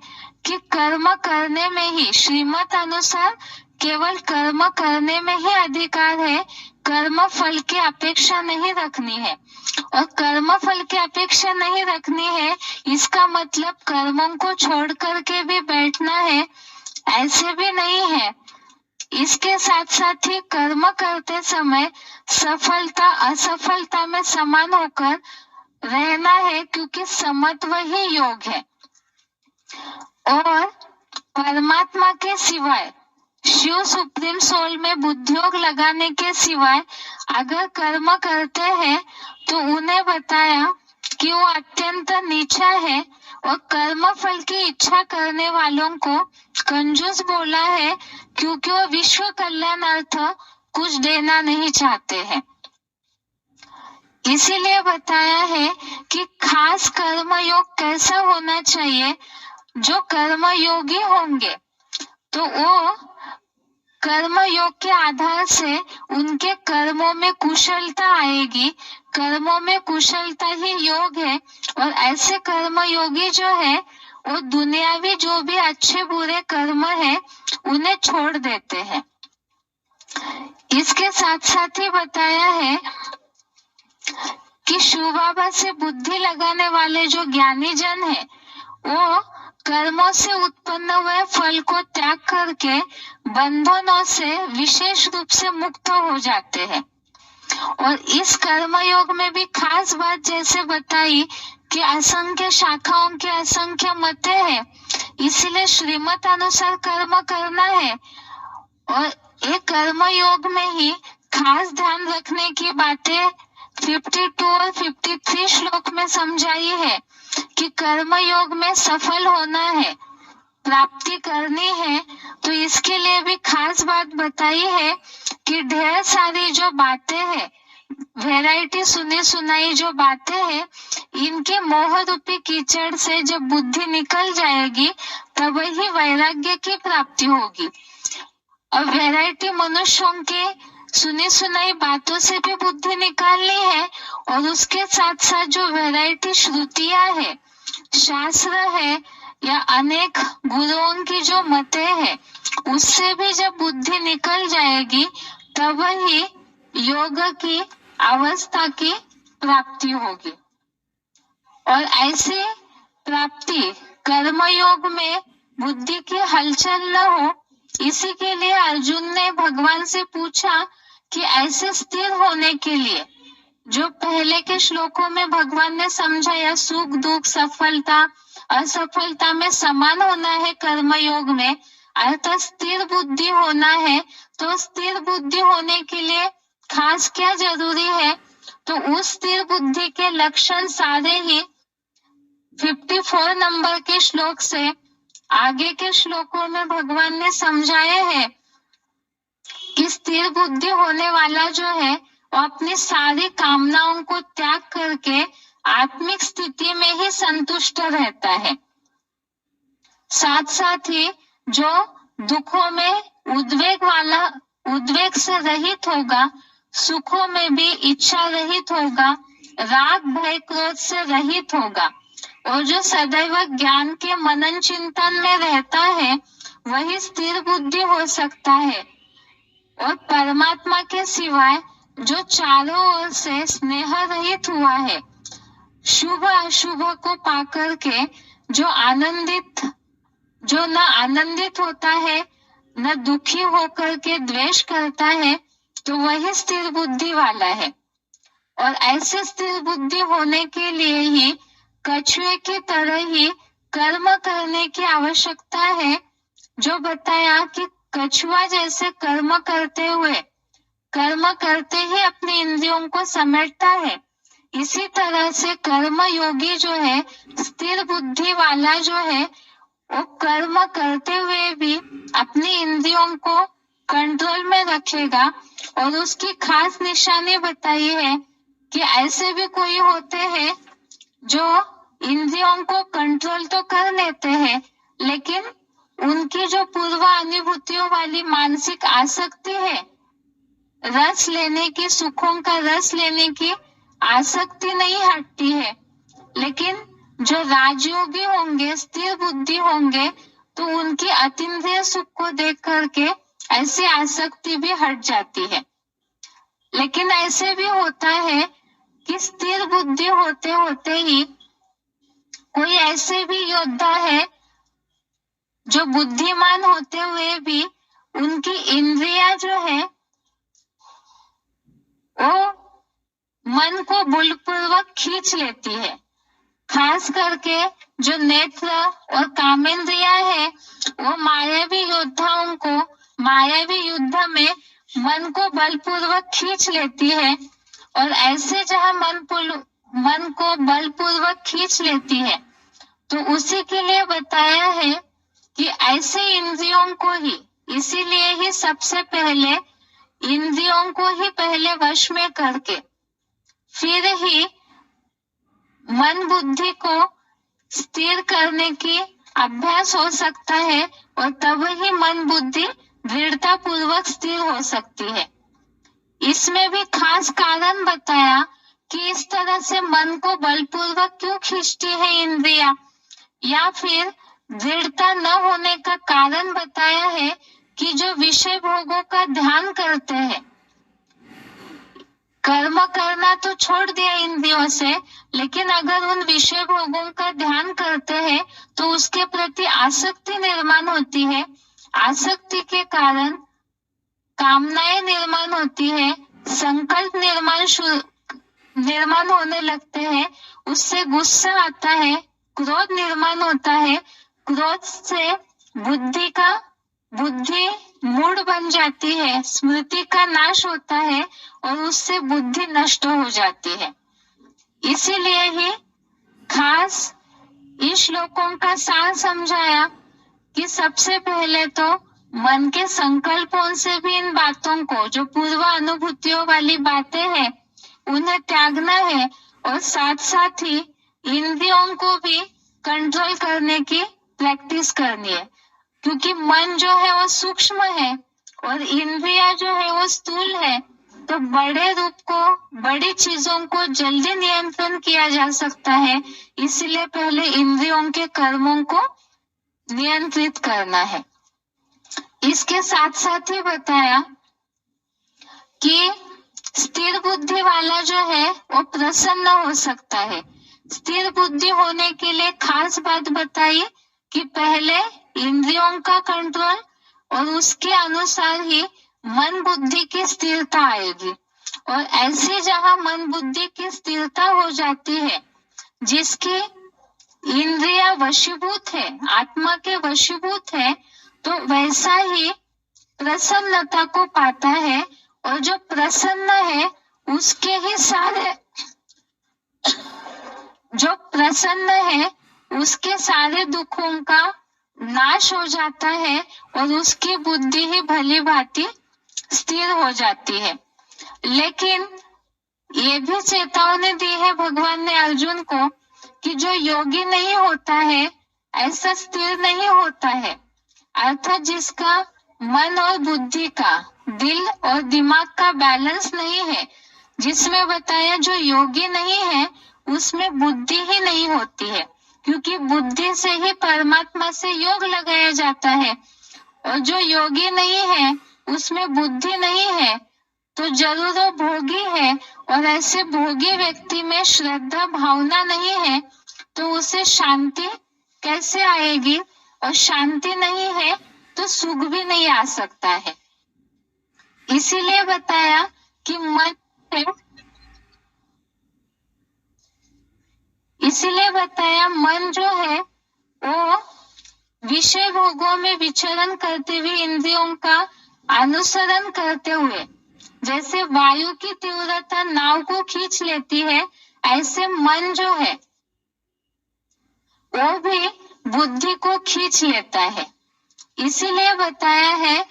कि कर्म करने में ही, श्रीमत अनुसार केवल कर्म करने में ही अधिकार है, कर्म फल की अपेक्षा नहीं रखनी है। और कर्म फल की अपेक्षा नहीं रखनी है, इसका मतलब कर्मों को छोड़ करके भी बैठना है, ऐसे भी नहीं है। इसके साथ साथ ही कर्म करते समय सफलता असफलता में समान होकर रहना है, क्योंकि समत्व ही योग है। और परमात्मा के सिवाय, शिव सुप्रीम सोल में बुद्धियोग लगाने के सिवाय अगर कर्म करते हैं तो उन्हें बताया कि वो अत्यंत नीचा है, और कर्म फल की इच्छा करने वालों को कंजूस बोला है, क्योंकि वो विश्व कल्याणार्थ कुछ देना नहीं चाहते हैं। इसीलिए बताया है कि खास कर्मयोग कैसा होना चाहिए। जो कर्मयोगी होंगे तो वो कर्मयोग के आधार से उनके कर्मों में कुशलता आएगी। कर्मों में कुशलता ही योग है, और ऐसे कर्मयोगी जो है वो दुनियावी जो भी अच्छे बुरे कर्म है उन्हें छोड़ देते हैं। इसके साथ साथ ही बताया है कि शिव बाबा से बुद्धि लगाने वाले जो ज्ञानी जन है, वो कर्मों से उत्पन्न हुए फल को त्याग करके बंधनों से विशेष रूप से मुक्त हो जाते हैं। और इस कर्मयोग में भी खास बात जैसे बताई कि असंख्य शाखाओं के असंख्य मत है, इसलिए श्रीमत अनुसार कर्म करना है। और एक कर्म योग में ही खास ध्यान रखने की बातें 52 और 53 श्लोक में समझाई है कि कर्म योग में सफल होना है, प्राप्ति करनी है, तो इसके लिए भी खास बात बताई है कि ढेर सारी जो बातें हैं, वैरायटी सुनी सुनाई जो बातें हैं, इनके मोह रूपी कीचड़ से जब बुद्धि निकल जाएगी तब ही वैराग्य की प्राप्ति होगी। और वैरायटी मनुष्यों के सुनी सुनाई बातों से भी बुद्धि निकालनी है, और उसके साथ साथ जो वैरायटी श्रुतियां है, शास्त्र है, या अनेक गुरुओं की जो मतें हैं, उससे भी जब बुद्धि निकल जाएगी तब ही योग की अवस्था की प्राप्ति होगी। और ऐसी प्राप्ति कर्मयोग में बुद्धि की हलचल न हो, इसी के लिए अर्जुन ने भगवान से पूछा कि ऐसे स्थिर होने के लिए, जो पहले के श्लोकों में भगवान ने समझाया, सुख दुख सफलता असफलता में समान होना है कर्मयोग में, अर्थात स्थिर बुद्धि होना है। तो स्थिर बुद्धि होने के लिए खास क्या जरूरी है, तो उस स्थिर बुद्धि के लक्षण सारे ही 54 नंबर के श्लोक से आगे के श्लोकों में भगवान ने समझाए हैं कि स्थिर बुद्धि होने वाला जो है वो अपनी सारी कामनाओं को त्याग करके आत्मिक स्थिति में ही संतुष्ट रहता है। साथ साथ ही जो दुखों में उद्वेग से रहित होगा, सुखों में भी इच्छा रहित होगा, राग भय क्रोध से रहित होगा, और जो सदैव ज्ञान के मनन चिंतन में रहता है वही स्थिर बुद्धि हो सकता है। और परमात्मा के सिवाय जो चारों ओर से स्नेह रहित हुआ है, शुभ अशुभ को पाकर के जो न आनंदित होता है न दुखी होकर के द्वेष करता है, तो वही स्थिर बुद्धि वाला है। और ऐसे स्थिर बुद्धि होने के लिए ही कछुए की तरह ही कर्म करने की आवश्यकता है। जो बताया कि कछुआ जैसे कर्म करते ही अपनी इंद्रियों को समेटता है, इसी तरह से कर्म योगी जो है, स्थिर बुद्धि वाला जो है, वो कर्म करते हुए भी अपनी इंद्रियों को कंट्रोल में रखेगा। और उसकी खास निशानी बताई है कि ऐसे भी कोई होते हैं जो इंद्रियों को कंट्रोल तो कर लेते हैं, लेकिन उनकी जो पूर्व अनुभूतियों वाली मानसिक आसक्ति है, रस लेने की, सुखों का रस लेने की आसक्ति नहीं हटती है। लेकिन जो राजयोगी होंगे, स्थिर बुद्धि होंगे, तो उनकी अतीन्द्रिय सुख को देख करके ऐसी आसक्ति भी हट जाती है। लेकिन ऐसे भी होता है कि स्थिर बुद्धि होते होते ही कोई ऐसे भी योद्धा है जो बुद्धिमान होते हुए भी उनकी इंद्रियां जो है वो मन को बलपूर्वक खींच लेती है। खास करके जो नेत्र और कामेंद्रियां है, वो मायावी युद्ध में मन को बलपूर्वक खींच लेती है। और ऐसे जहां मन को बलपूर्वक खींच लेती है, तो उसी के लिए बताया है कि ऐसे इंद्रियों को ही, इसीलिए ही सबसे पहले इंद्रियों को ही पहले वश में करके फिर ही मन बुद्धि को स्थिर करने की अभ्यास हो सकता है, और तब ही मन बुद्धि दृढ़ता पूर्वक स्थिर हो सकती है। इसमें भी खास कारण बताया कि इस तरह से मन को बलपूर्वक क्यों खींचती है इंद्रियां, या फिर दृढ़ता न होने का कारण बताया है कि जो विषय भोगों का ध्यान करते हैं, कर्म करना तो छोड़ दिया इंद्रियों से, लेकिन अगर उन विषय भोगों का ध्यान करते हैं तो उसके प्रति आसक्ति निर्माण होती है। आसक्ति के कारण कामनाएं निर्माण होती है, संकल्प निर्माण होने लगते हैं, उससे गुस्सा आता है, क्रोध निर्माण होता है, क्रोध से बुद्धि मूढ़ बन जाती है, स्मृति का नाश होता है और उससे बुद्धि नष्ट हो जाती है। इसीलिए ही खास इन श्लोकों का सार समझाया कि सबसे पहले तो मन के संकल्पों से भी इन बातों को, जो पूर्व अनुभूतियों वाली बातें हैं, उन्हें त्यागना है और साथ साथ ही इंद्रियों को भी कंट्रोल करने की प्रैक्टिस करनी है, क्योंकि मन जो है वो सूक्ष्म है और इंद्रिया जो है वो स्थूल है। तो बड़े रूप को, बड़ी चीजों को जल्दी नियंत्रण किया जा सकता है, इसलिए पहले इंद्रियों के कर्मों को नियंत्रित करना है। इसके साथ साथ ही बताया कि स्थिर बुद्धि वाला जो है वो प्रसन्न हो सकता है। स्थिर बुद्धि होने के लिए खास बात बताई कि पहले इंद्रियों का कंट्रोल और उसके अनुसार ही मन बुद्धि की स्थिरता आएगी। और ऐसे जहां मन बुद्धि की स्थिरता हो जाती है, जिसकी इंद्रिया वशीभूत है, आत्मा के वशीभूत है, तो वैसा ही प्रसन्नता को पाता है। और जो प्रसन्न है उसके ही सारे, जो प्रसन्न है उसके सारे दुखों का नाश हो जाता है और उसकी बुद्धि ही भली भांति स्थिर हो जाती है। लेकिन ये भी चेतावनी दी है भगवान ने अर्जुन को कि जो योगी नहीं होता है ऐसा स्थिर नहीं होता है, अर्थात जिसका मन और बुद्धि का, दिल और दिमाग का बैलेंस नहीं है, जिसमें बताया जो योगी नहीं है उसमें बुद्धि ही नहीं होती है, क्योंकि बुद्धि से ही परमात्मा से योग लगाया जाता है। और जो योगी नहीं है उसमें बुद्धि नहीं है तो जरूर वो भोगी है, और ऐसे भोगी व्यक्ति में श्रद्धा भावना नहीं है तो उसे शांति कैसे आएगी, और शांति नहीं है तो सुख भी नहीं आ सकता है। इसीलिए बताया कि मन जो है वो विषय भोगों में विचरण करते हुए, इंद्रियों का अनुसरण करते हुए, जैसे वायु की तीव्रता नाव को खींच लेती है, ऐसे मन जो है वो भी बुद्धि को खींच लेता है। इसीलिए बताया है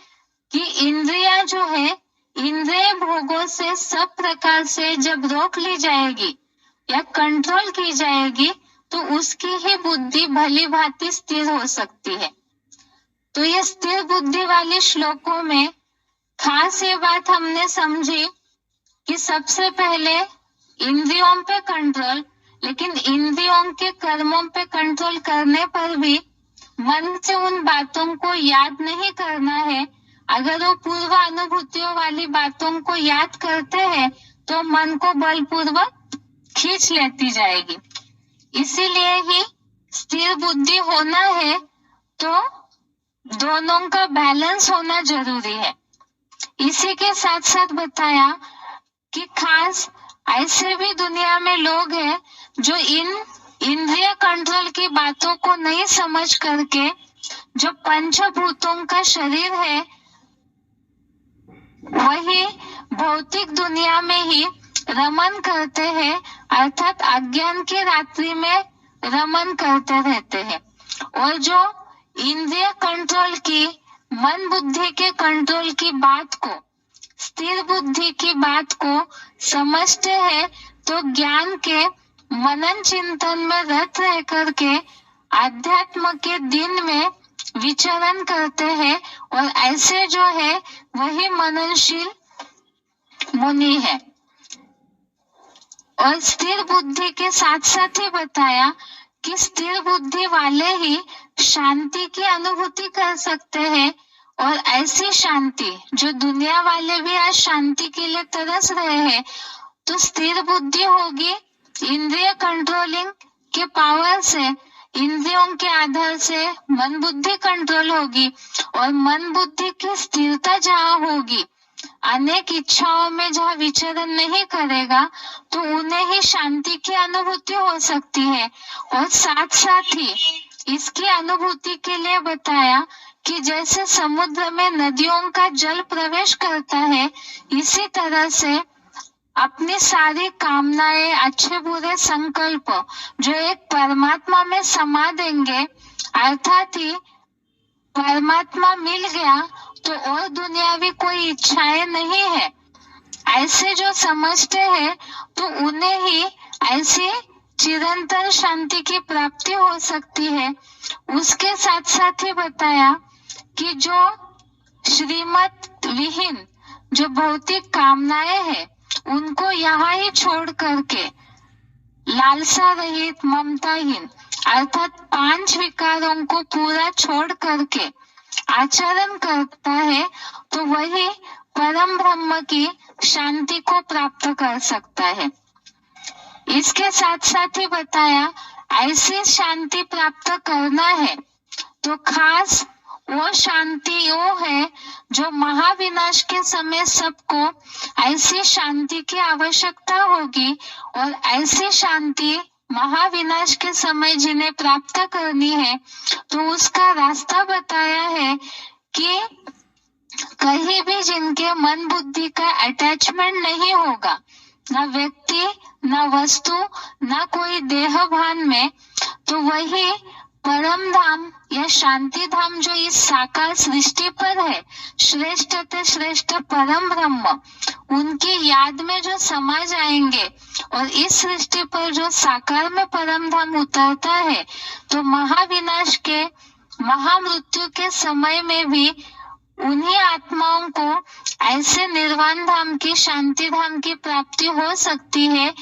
कि इंद्रिया जो है, इंद्रिय भोगों से सब प्रकार से जब रोक ली जाएगी या कंट्रोल की जाएगी तो उसकी ही बुद्धि भली भांति स्थिर हो सकती है। तो ये स्थिर बुद्धि वाले श्लोकों में खास ये बात हमने समझी कि सबसे पहले इंद्रियों पे कंट्रोल, लेकिन इंद्रियों के कर्मों पे कंट्रोल करने पर भी मन से उन बातों को याद नहीं करना है। अगर वो पूर्व अनुभूतियों वाली बातों को याद करते हैं तो मन को बलपूर्वक खींच लेती जाएगी। इसीलिए ही स्थिर बुद्धि होना है तो दोनों का बैलेंस होना जरूरी है। इसी के साथ साथ बताया कि खास ऐसे भी दुनिया में लोग हैं जो इन इंद्रिय कंट्रोल की बातों को नहीं समझ करके जो पंचभूतों का शरीर है वही भौतिक दुनिया में ही रमन करते हैं, अर्थात अज्ञान की रात्रि में रमन करते रहते हैं। और जो इंद्रिय कंट्रोल की, मन बुद्धि के कंट्रोल की बात को, स्थिर बुद्धि की बात को समझते हैं तो ज्ञान के मनन चिंतन में रत रह करके आध्यात्म के दिन में विचरण करते हैं, और ऐसे जो है वही मननशील मुनि है। और स्थिर बुद्धि के साथ साथ ही बताया कि स्थिर बुद्धि वाले ही शांति की अनुभूति कर सकते हैं, और ऐसी शांति जो दुनिया वाले भी आज शांति के लिए तरस रहे हैं, तो स्थिर बुद्धि होगी इंद्रिय कंट्रोलिंग के पावर से, इंद्रियों के आधार से मन बुद्धि कंट्रोल होगी, और मन बुद्धि की स्थिरता जहाँ होगी अनेक इच्छाओं में जहाँ विचरण नहीं करेगा तो उन्हें ही शांति की अनुभूति हो सकती है। और साथ साथ ही इसकी अनुभूति के लिए बताया कि जैसे समुद्र में नदियों का जल प्रवेश करता है, इसी तरह से अपनी सारी कामनाएं, अच्छे बुरे संकल्प जो एक परमात्मा में समा देंगे, अर्थात ही परमात्मा मिल गया तो और दुनियावी कोई इच्छाएं नहीं है, ऐसे जो समझते हैं तो उन्हें ही ऐसी चिरंतन शांति की प्राप्ति हो सकती है। उसके साथ साथ ही बताया कि जो श्रीमत विहीन जो भौतिक कामनाएं हैं, उनको यहाँ ही छोड़ करके लालसा रहित, ममताहीन अर्थात 5 विकारों को पूरा छोड़ करके आचरण करता है तो वही परम ब्रह्म की शांति को प्राप्त कर सकता है। इसके साथ साथ ही बताया ऐसी शांति प्राप्त करना है तो खास वो शांति वो है जो महाविनाश के समय सबको ऐसी शांति की आवश्यकता होगी, और ऐसी शांति महाविनाश के समय जिन्हें प्राप्त करनी है तो उसका रास्ता बताया है कि कहीं भी जिनके मन बुद्धि का अटैचमेंट नहीं होगा, न व्यक्ति, न वस्तु, न कोई देह भान में, तो वही परम धाम या शांति धाम जो इस साकार सृष्टि पर है, श्रेष्ठ ते श्रेष्ठ परम ब्रह्म, उनकी याद में जो समा जाएंगे और इस सृष्टि पर जो साकार में परम धाम उतरता है तो महाविनाश के महामृत्यु के समय में भी उन्हीं आत्माओं को ऐसे निर्वाण धाम की, शांति धाम की प्राप्ति हो सकती है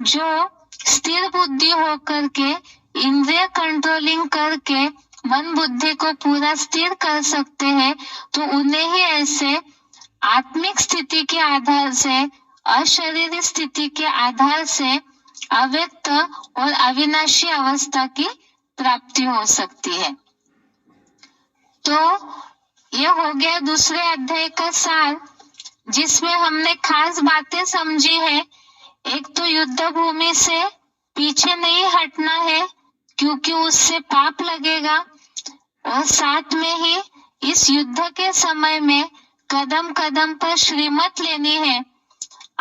जो स्थिर बुद्धि होकर के, इंद्रिय कंट्रोलिंग करके मन बुद्धि को पूरा स्थिर कर सकते हैं। तो उन्हें ही ऐसे आत्मिक स्थिति के आधार से, अशरीरी स्थिति के आधार से अव्यक्त और अविनाशी अवस्था की प्राप्ति हो सकती है। तो ये हो गया दूसरे अध्याय का सार, जिसमें हमने खास बातें समझी है। एक तो युद्ध भूमि से पीछे नहीं हटना है क्योंकि उससे पाप लगेगा, और साथ में ही इस युद्ध के समय में कदम कदम पर श्रीमत लेनी है।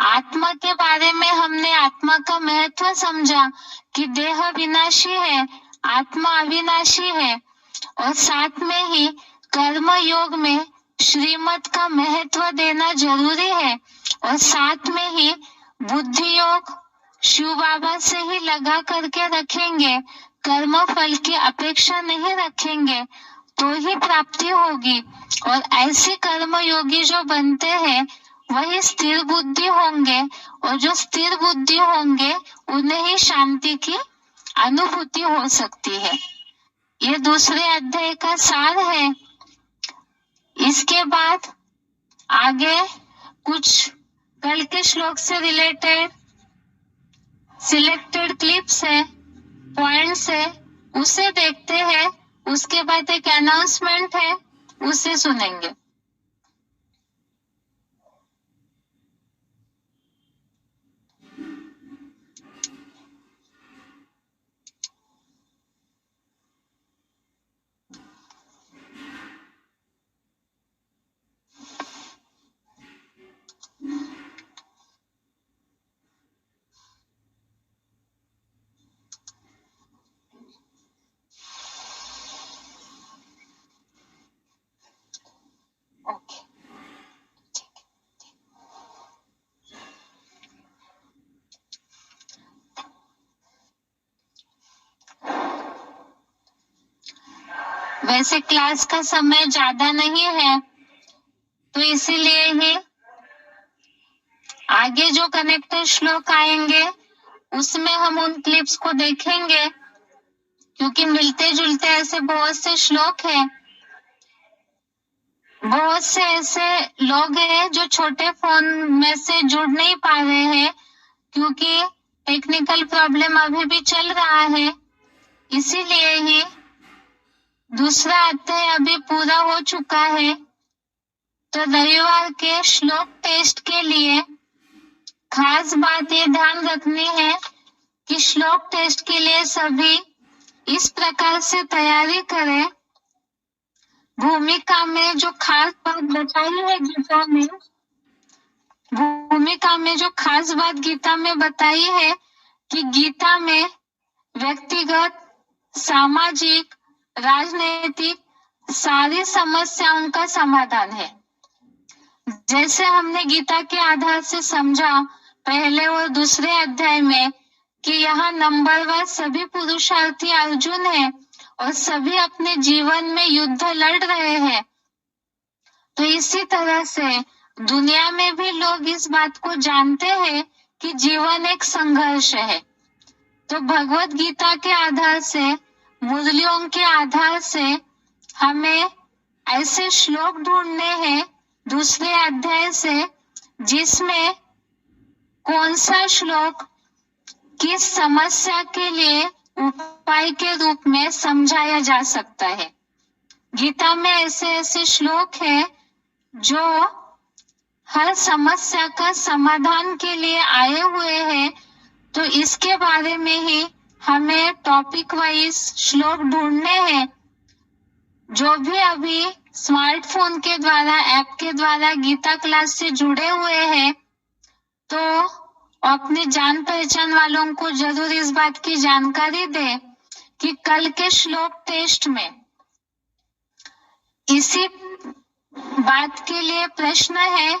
आत्मा के बारे में हमने आत्मा का महत्व समझा कि देह विनाशी है, आत्मा अविनाशी है, और साथ में ही कर्म योग में श्रीमत का महत्व देना जरूरी है, और साथ में ही बुद्धि योग शिव बाबा से ही लगा करके रखेंगे, कर्म फल की अपेक्षा नहीं रखेंगे तो ही प्राप्ति होगी। और ऐसे कर्म योगी जो बनते हैं वही स्थिर बुद्धि होंगे, और जो स्थिर बुद्धि होंगे उन्हें ही शांति की अनुभूति हो सकती है। ये दूसरे अध्याय का सार है। इसके बाद आगे कुछ कल के श्लोक से रिलेटेड सिलेक्टेड क्लिप्स है, पॉइंट्स है, उसे देखते हैं। उसके बाद एक अनाउंसमेंट है, उसे सुनेंगे। वैसे क्लास का समय ज्यादा नहीं है तो इसीलिए ही आगे जो कनेक्टेड श्लोक आएंगे उसमें हम उन क्लिप्स को देखेंगे, क्योंकि मिलते जुलते ऐसे बहुत से श्लोक हैं। बहुत से ऐसे लोग हैं जो छोटे फोन में से जुड़ नहीं पा रहे हैं क्योंकि टेक्निकल प्रॉब्लम अभी भी चल रहा है। इसीलिए ही दूसरा अध्याय अभी पूरा हो चुका है तो रविवार के श्लोक टेस्ट के लिए खास बात ये ध्यान रखनी है कि श्लोक टेस्ट के लिए सभी इस प्रकार से तैयारी करें। भूमिका में जो खास बात बताई है गीता में, भूमिका में जो खास बात गीता में बताई है कि गीता में व्यक्तिगत, सामाजिक, राजनीतिक सारी समस्याओं का समाधान है। जैसे हमने गीता के आधार से समझा पहले और दूसरे अध्याय में कि यहाँ नंबरवार सभी पुरुषार्थी अर्जुन हैं और सभी अपने जीवन में युद्ध लड़ रहे हैं। तो इसी तरह से दुनिया में भी लोग इस बात को जानते हैं कि जीवन एक संघर्ष है। तो भगवत गीता के आधार से, मुरलियों के आधार से हमें ऐसे श्लोक ढूंढने हैं दूसरे अध्याय से जिसमें कौन सा श्लोक किस समस्या के लिए उपाय के रूप में समझाया जा सकता है। गीता में ऐसे ऐसे श्लोक हैं जो हर समस्या का समाधान के लिए आए हुए हैं। तो इसके बारे में ही हमें टॉपिक वाइज श्लोक ढूंढने हैं। जो भी अभी स्मार्टफोन के द्वारा, ऐप के द्वारा गीता क्लास से जुड़े हुए हैं, तो अपने जान पहचान वालों को जरूर इस बात की जानकारी दे कि कल के श्लोक टेस्ट में इसी बात के लिए प्रश्न है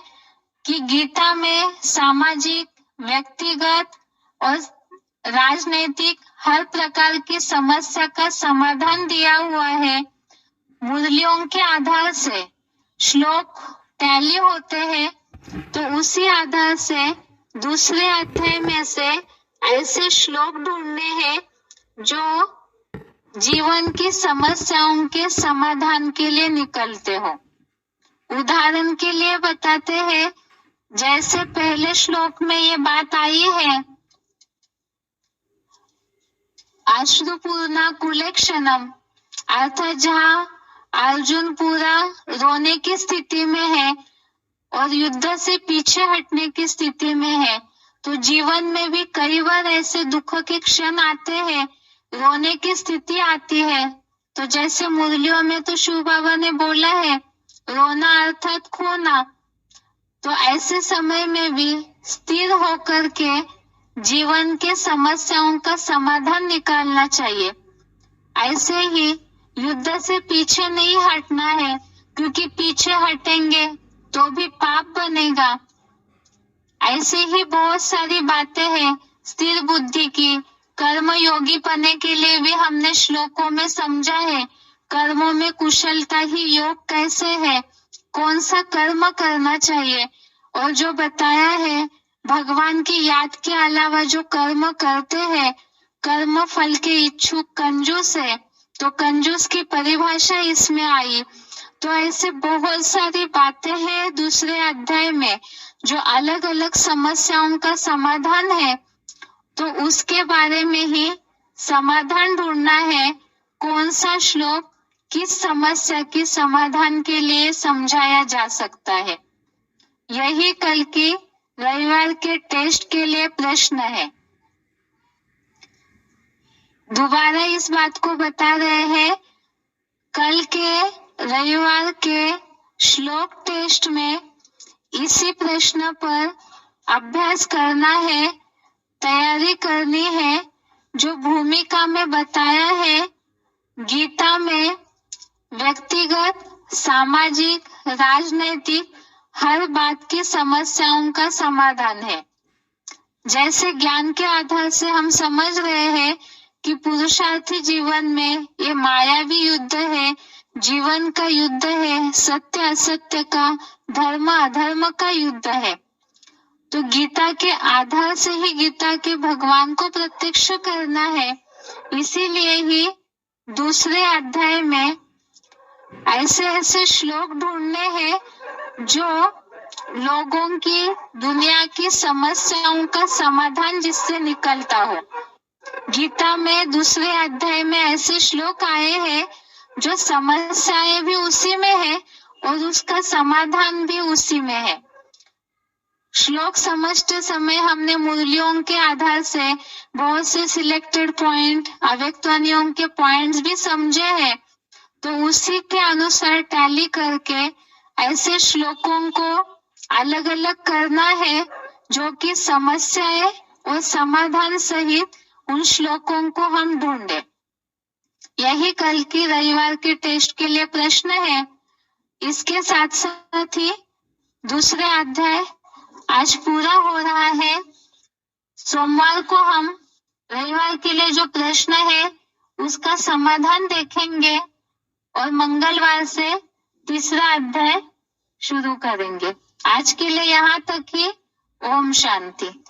कि गीता में सामाजिक, व्यक्तिगत और राजनीतिक हर प्रकार की समस्या का समाधान दिया हुआ है। मुरलियों के आधार से श्लोक टैली होते हैं, तो उसी आधार से दूसरे अध्याय में से ऐसे श्लोक ढूंढने हैं जो जीवन की समस्याओं के समाधान के लिए निकलते हो। उदाहरण के लिए बताते हैं, जैसे पहले श्लोक में ये बात आई है, अश्रुपूर्णा कुलेक्षणम, अर्थात जहाँ अर्जुन पूरा रोने की स्थिति में है और युद्ध से पीछे हटने की स्थिति में है। तो जीवन में भी कई बार ऐसे दुख के क्षण आते हैं, रोने की स्थिति आती है। तो जैसे मुरलियों में तो शिव बाबा ने बोला है, रोना अर्थात खोना। तो ऐसे समय में भी स्थिर होकर के जीवन के समस्याओं का समाधान निकालना चाहिए। ऐसे ही युद्ध से पीछे नहीं हटना है, क्योंकि पीछे हटेंगे तो भी पाप बनेगा। ऐसे ही बहुत सारी बातें हैं स्थिर बुद्धि की। कर्म योगी बनने के लिए भी हमने श्लोकों में समझा है, कर्मों में कुशलता ही योग कैसे है, कौन सा कर्म करना चाहिए। और जो बताया है, भगवान की याद के अलावा जो कर्म करते हैं, कर्म फल के इच्छुक कंजूस है। तो कंजूस की परिभाषा इसमें आई। तो ऐसे बहुत सारी बातें हैं दूसरे अध्याय में जो अलग अलग समस्याओं का समाधान है। तो उसके बारे में ही समाधान ढूंढना है, कौन सा श्लोक किस समस्या के समाधान के लिए समझाया जा सकता है। यही कल की रविवार के टेस्ट के लिए प्रश्न है। दोबारा इस बात को बता रहे हैं, कल के रविवार के श्लोक टेस्ट में इसी प्रश्न पर अभ्यास करना है, तैयारी करनी है। जो भूमिका में बताया है, गीता में व्यक्तिगत, सामाजिक, राजनीतिक हर बात की समस्याओं का समाधान है। जैसे ज्ञान के आधार से हम समझ रहे हैं कि पुरुषार्थी जीवन में ये मायावी युद्ध है, जीवन का युद्ध है, सत्य असत्य का, धर्म अधर्म का युद्ध है। तो गीता के आधार से ही गीता के भगवान को प्रत्यक्ष करना है। इसीलिए ही दूसरे अध्याय में ऐसे ऐसे श्लोक ढूंढने हैं जो लोगों की, दुनिया की समस्याओं का समाधान जिससे निकलता हो। गीता में दूसरे अध्याय में ऐसे श्लोक आए हैं जो समस्याएं भी उसी में है और उसका समाधान भी उसी में है। श्लोक समझते समय हमने मुरलियों के आधार से बहुत से सिलेक्टेड पॉइंट, अव्यक्तवाणियों के पॉइंट्स भी समझे हैं, तो उसी के अनुसार टैली करके ऐसे श्लोकों को अलग अलग करना है जो कि समस्याएं और समाधान सहित उन श्लोकों को हम ढूंढे। यही कल की रविवार के टेस्ट के लिए प्रश्न है। इसके साथ साथ ही दूसरे अध्याय आज पूरा हो रहा है। सोमवार को हम रविवार के लिए जो प्रश्न है उसका समाधान देखेंगे और मंगलवार से तीसरा अध्याय शुरू करेंगे। आज के लिए यहाँ तक ही। ओम शांति।